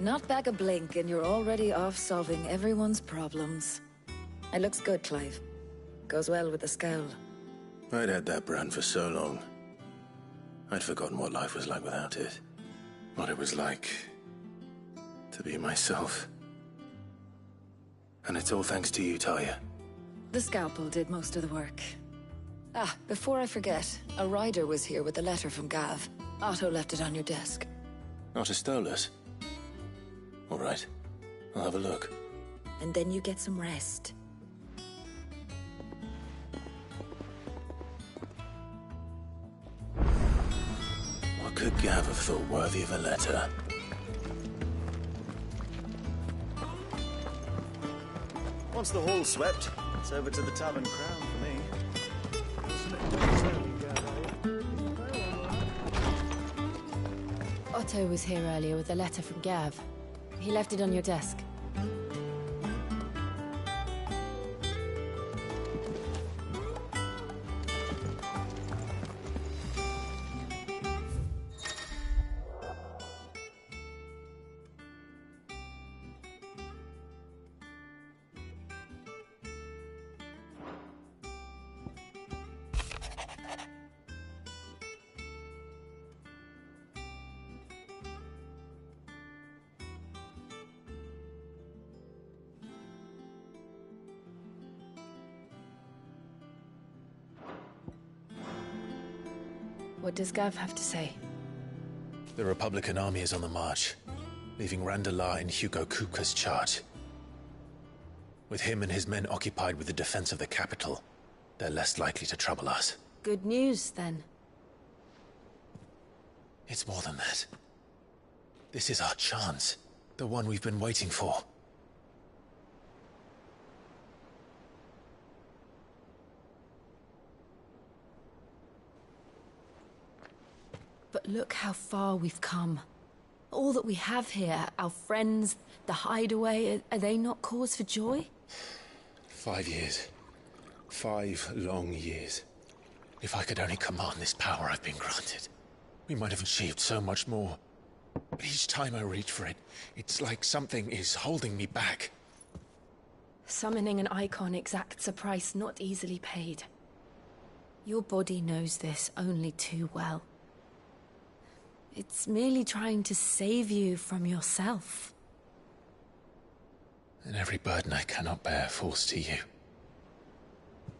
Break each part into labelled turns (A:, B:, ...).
A: Not back a blink and you're already off solving everyone's problems. It looks good, Clive. Goes well with the scowl.
B: I'd had that brand for so long. I'd forgotten what life was like without it. What it was like to be myself. And it's all thanks to you, Talia.
A: The scalpel did most of the work. Ah, before I forget, a rider was here with a letter from Gav. Otto left it on your desk.
B: Otto stole us? All right, I'll have a look.
A: And then you get some rest.
B: What could Gav have thought worthy of a letter?
C: Once the hall's swept, it's over to the Tavern Crown for me.
D: Otto was here earlier with a letter from Gav. He left it on your desk. What does Gav have to say?
B: The Republican army is on the march, leaving Randalar in Hugo Kuka's charge. With him and his men occupied with the defense of the capital, they're less likely to trouble us.
D: Good news, then.
B: It's more than that. This is our chance. The one we've been waiting for.
D: But look how far we've come. All that we have here, our friends, the hideaway, are they not cause for joy?
B: 5 years. 5 long years. If I could only command this power I've been granted, we might have achieved so much more. But each time I reach for it, it's like something is holding me back.
D: Summoning an icon exacts a price not easily paid. Your body knows this only too well. It's merely trying to save you from yourself.
B: And every burden I cannot bear falls to you.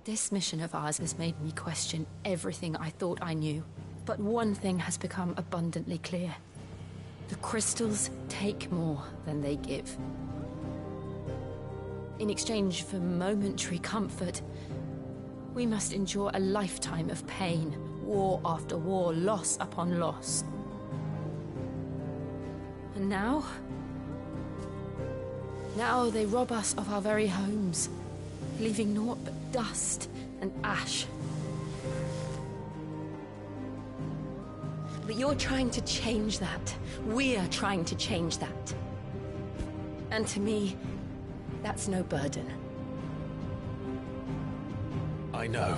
D: This mission of ours has made me question everything I thought I knew. But one thing has become abundantly clear. The crystals take more than they give. In exchange for momentary comfort, we must endure a lifetime of pain, war after war, loss upon loss. And now they rob us of our very homes, leaving naught but dust and ash. But you're trying to change that. We're trying to change that. And to me, that's no burden.
B: I know,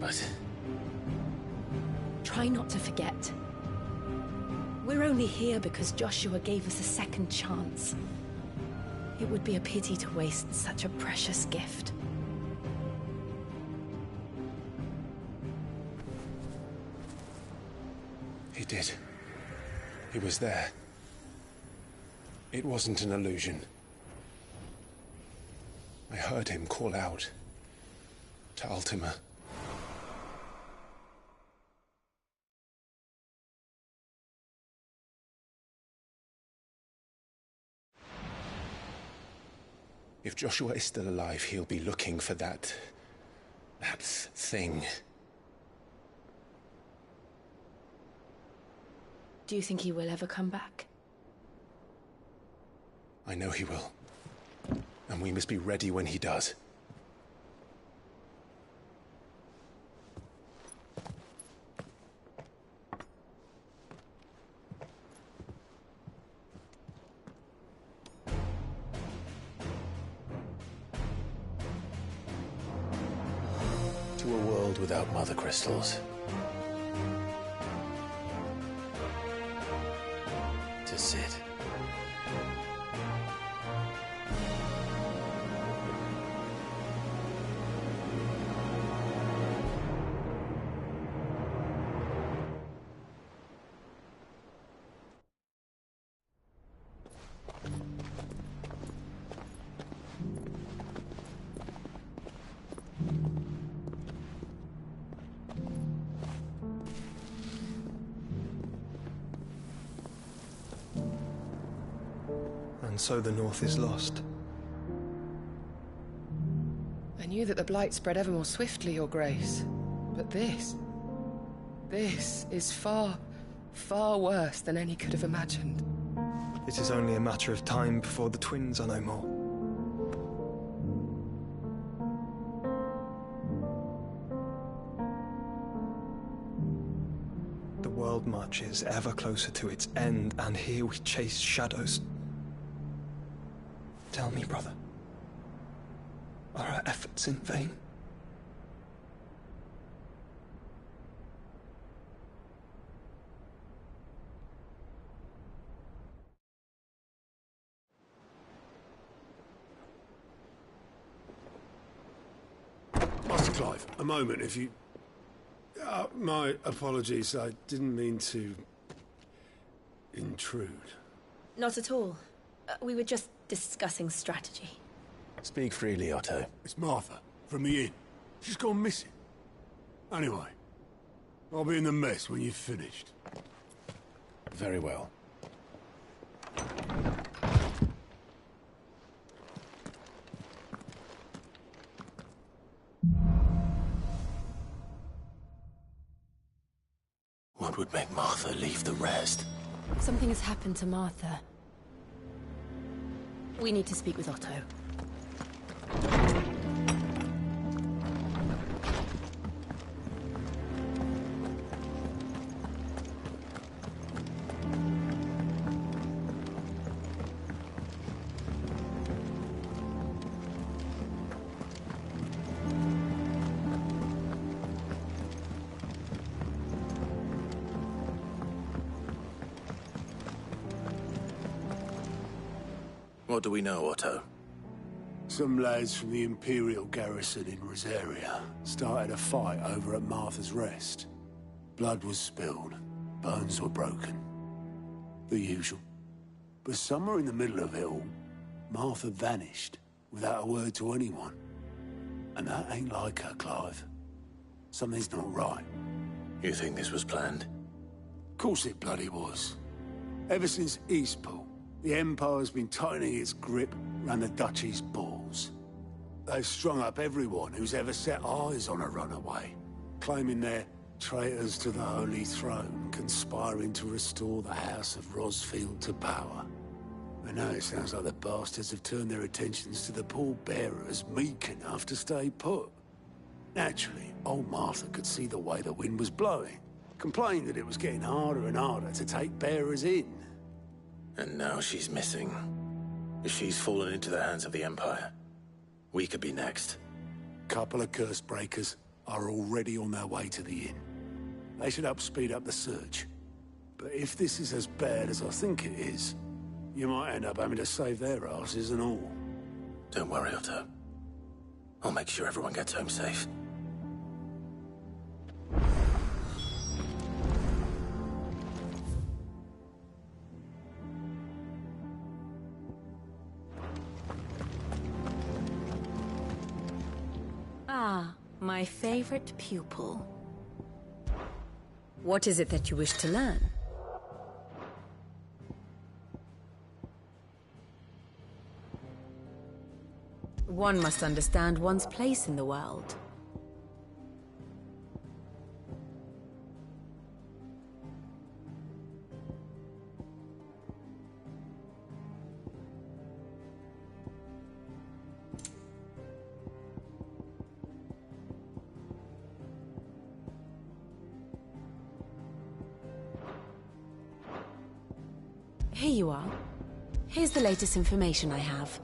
B: but...
D: Try not to forget. We're only here because Joshua gave us a second chance. It would be a pity to waste such a precious gift.
B: He did. He was there. It wasn't an illusion. I heard him call out to Ultima. If Joshua is still alive, he'll be looking for that thing.
D: Do you think he will ever come back?
B: I know he will. And we must be ready when he does. To a world without mother crystals. To Sid.
E: so the North is lost.
F: I knew that the Blight spread ever more swiftly, Your Grace. But this is far, far worse than any could have imagined.
E: It is only a matter of time before the twins are no more. The world marches ever closer to its end, and here we chase shadows. Tell me, brother, are our efforts in vain?
G: Master Clive, a moment, if you... my apologies, I didn't mean to... intrude.
D: Not at all. We were just discussing strategy.
B: Speak freely, Otto.
G: It's Martha, from the inn. She's gone missing. Anyway, I'll be in the mess when you've finished.
B: Very well. What would make Martha leave the rest?
D: Something has happened to Martha. We need to speak with Otto.
B: What do we know, Otto?
G: Some lads from the Imperial garrison in Rosaria started a fight over at Martha's Rest. Blood was spilled, bones were broken. The usual. But somewhere in the middle of it all, Martha vanished without a word to anyone. And that ain't like her, Clive. Something's not right.
B: You think this was planned?
G: Of course it bloody was. Ever since Eastpool, the Empire's been tightening its grip round the Duchy's balls. They've strung up everyone who's ever set eyes on a runaway, claiming they're traitors to the Holy Throne, conspiring to restore the House of Rosfield to power. And now it sounds like the bastards have turned their attentions to the pallbearers meek enough to stay put. Naturally, old Martha could see the way the wind was blowing, complained that it was getting harder and harder to take bearers in.
B: And now she's missing. If she's fallen into the hands of the Empire, we could be next.
G: Couple of curse breakers are already on their way to the inn. They should help speed up the search. But if this is as bad as I think it is, you might end up having to save their asses and all.
B: Don't worry, Otto. I'll make sure everyone gets home safe.
H: Ah, my favorite pupil. What is it that you wish to learn? One must understand one's place in the world. Here you are. Here's the latest information I have.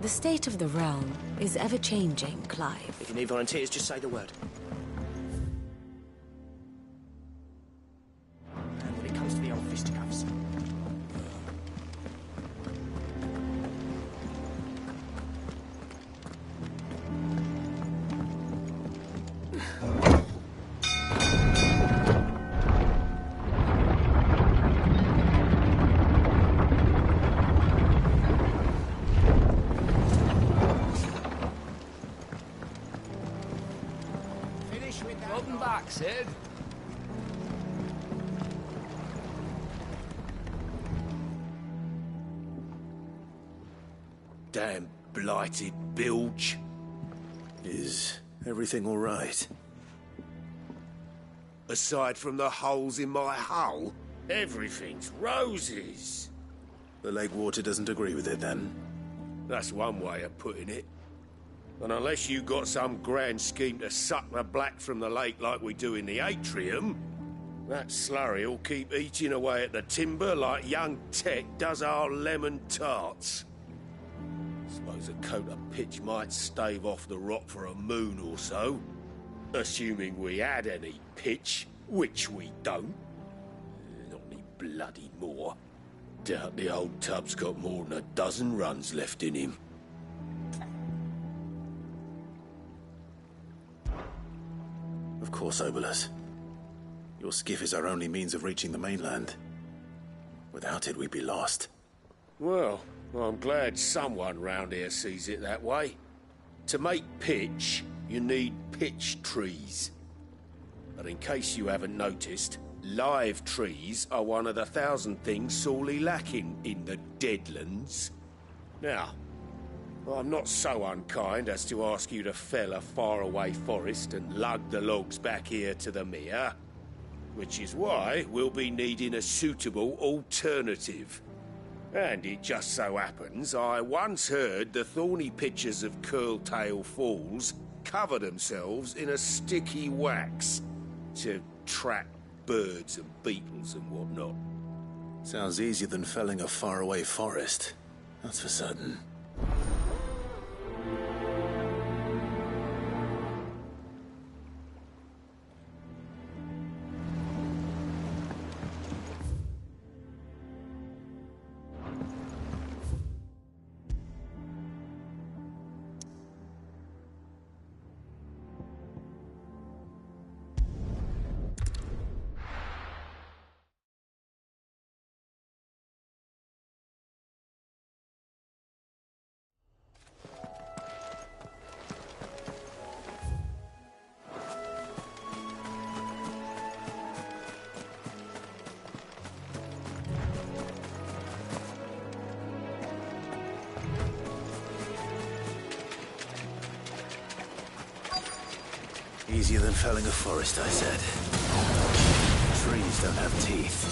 H: The state of the realm is ever-changing, Clive.
C: If you need volunteers, just say the word. And when it comes to the old fisticuffs...
I: Welcome back, Sid.
J: Damn blighted bilge. Is everything all right? Aside from the holes in my hull, everything's roses. The lake water doesn't agree with it, then? That's one way of putting it. And unless you got some grand scheme to suck the black from the lake like we do in the atrium, that slurry will keep eating away at the timber like young Tech does our lemon tarts. Suppose a coat of pitch might stave off the rot for a moon or so, assuming we had any pitch, which we don't. Not any bloody more. Doubt the old tub's got more than a dozen runs left in him. Of course, Obolus. Your skiff is our only means of reaching the mainland. Without it, we'd be lost. Well, I'm glad someone round here sees it that way. To make pitch, you need pitch trees. But in case you haven't noticed, live trees are one of the 1,000 things sorely lacking in the Deadlands. Now, I'm not so unkind as to ask you to fell a faraway forest and lug the logs back here to the mere, which is why we'll be needing a suitable alternative. And it just so happens I once heard the thorny pitchers of Curltail Falls cover themselves in a sticky wax to trap birds and beetles and whatnot. Sounds easier than felling a faraway forest, that's for certain. Easier than felling a forest, I said. Trees don't have teeth.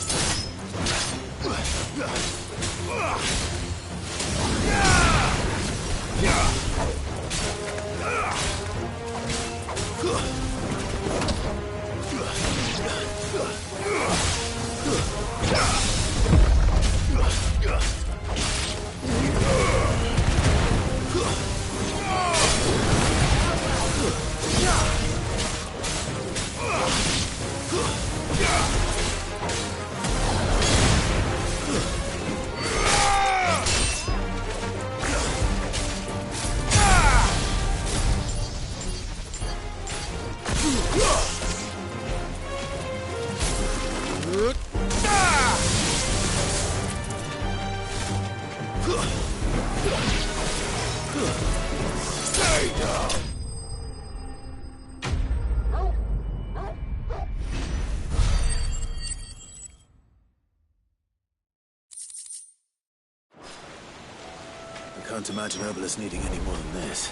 J: I can't imagine Obolus needing any more than this.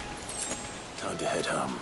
J: Time to head home.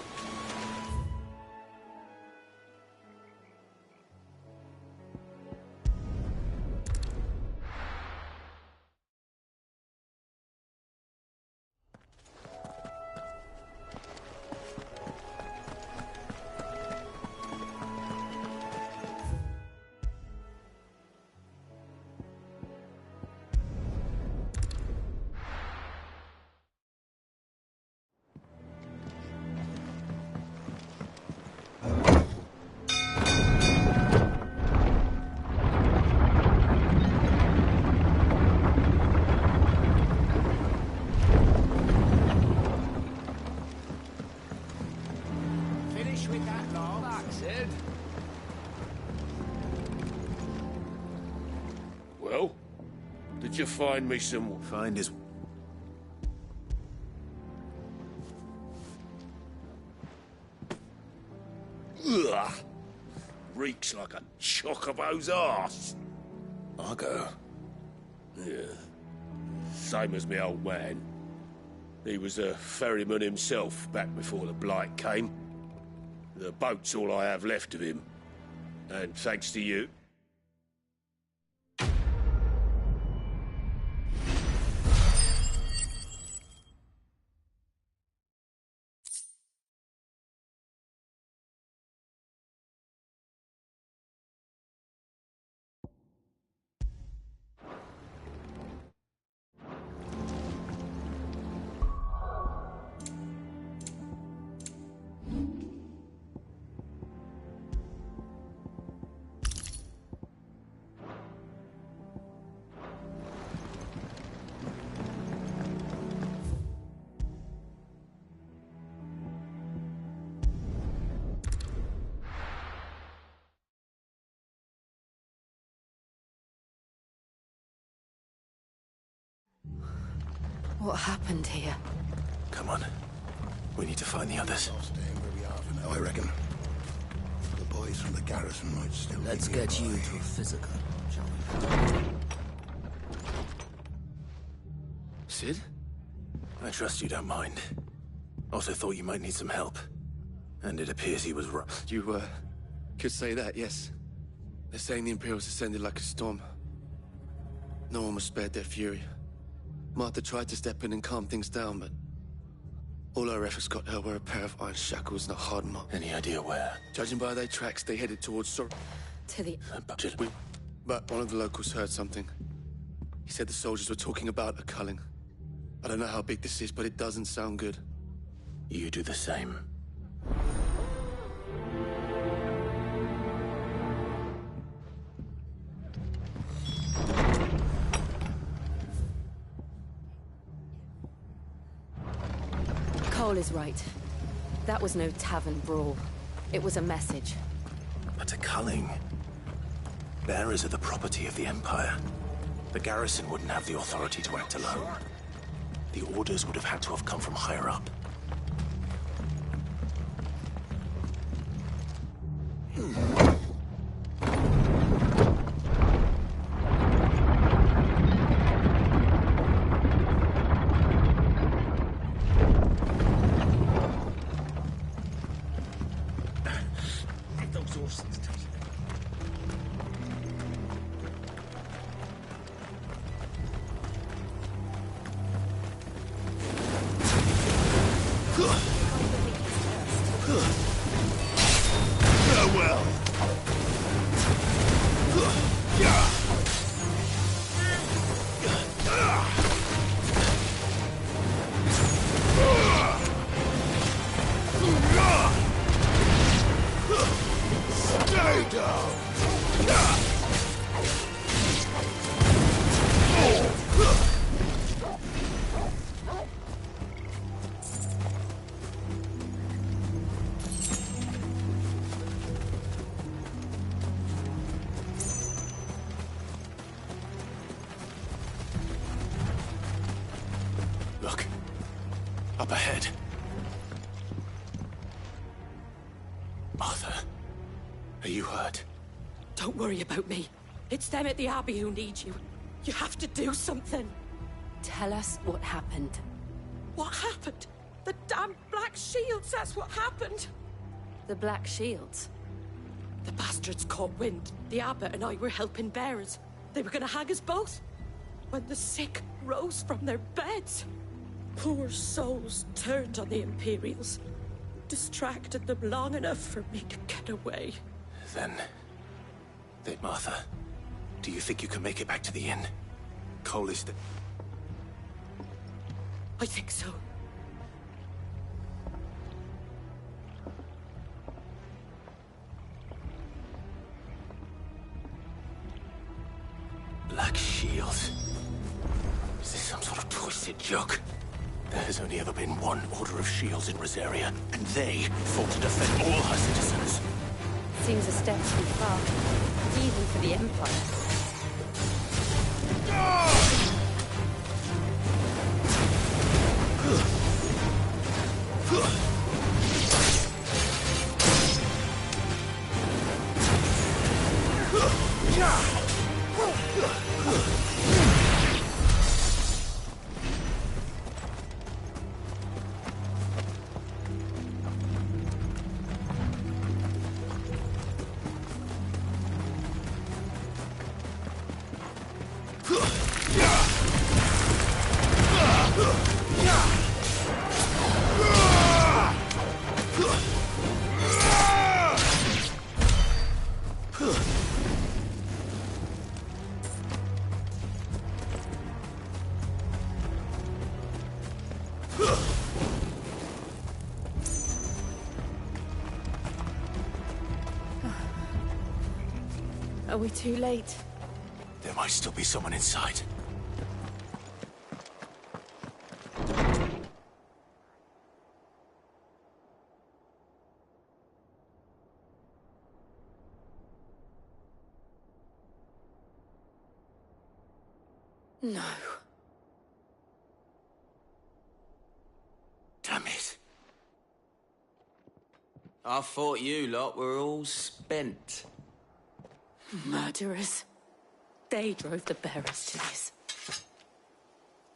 J: Did you find me some...
B: Find his...
J: Ugh! Reeks like a chocobo's arse.
B: Argo?
J: Yeah. Same as me old man. He was a ferryman himself back before the Blight came. The boat's all I have left of him. And thanks to you...
D: What happened here?
B: Come on. We need to find the others.
K: I'll stay where we are for now, I reckon. The boys from the garrison might still...
I: Let's get you to a physical, shall we?
B: Sid? I trust you don't mind. Also thought you might need some help. And it appears he was right.
L: You, could say that, yes. They're saying the Imperials descended like a storm. No one was spared their fury. Martha tried to step in and calm things down, but all our efforts got her were a pair of iron shackles and a hard mark.
B: Any idea where?
L: Judging by their tracks, they headed towards
D: To the...
L: But one of the locals heard something. He said the soldiers were talking about a culling. I don't know how big this is, but it doesn't sound good.
B: You do the same.
D: Cole is right. That was no tavern brawl. It was a message.
B: But a culling. Bearers are the property of the Empire. The garrison wouldn't have the authority to act alone. The orders would have had to have come from higher up. Look. Up ahead. Martha, are you hurt?
M: Don't worry about me. It's them at the Abbey who need you. You have to do something.
D: Tell us what happened.
M: What happened? The damn Black Shields, that's what happened.
D: The Black Shields?
M: The bastards caught wind. The abbot and I were helping bearers. They were gonna hang us both. When the sick rose from their beds, poor souls turned on the Imperials. Distracted them long enough for me to get away.
B: Then... Martha, do you think you can make it back to the inn? Cole is the...
M: I think so.
B: Black Shields. Is this some sort of twisted joke? There has only ever been one Order of Shields in Rosaria, and they fought to defend all her citizens.
D: Seems a step too far, even for the Empire. Are we too late?
B: There might still be someone inside.
A: No.
B: Damn it.
I: I thought you lot were all spent.
M: Murderers. They drove the bearers to this.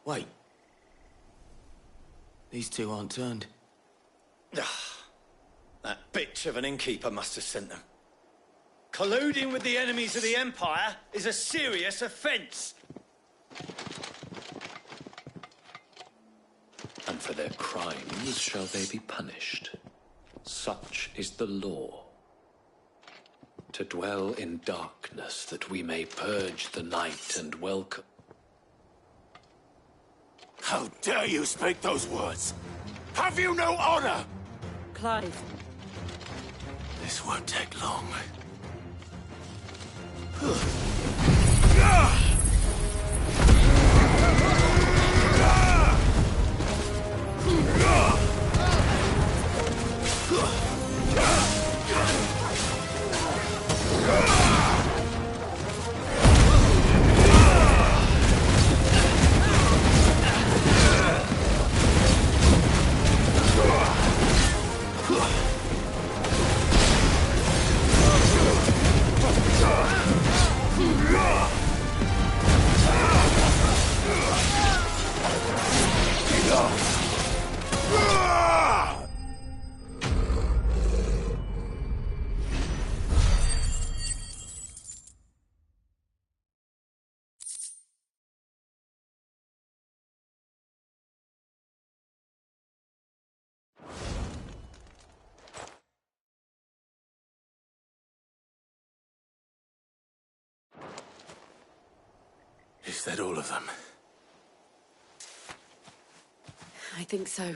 I: Wait. These two aren't turned.
C: That bitch of an innkeeper must have sent them. Colluding with the enemies of the Empire is a serious offence.
N: And for their crimes shall they be punished. Such is the law. To dwell in darkness, that we may purge the night and welcome.
B: How dare you speak those words? Have you no honor?
M: Clive.
B: This won't take long. Is that all of them?
A: I think so.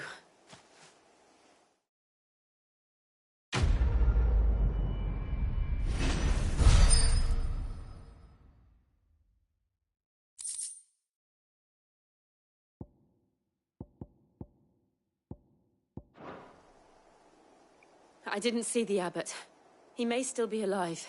D: I didn't see the abbot. He may still be alive.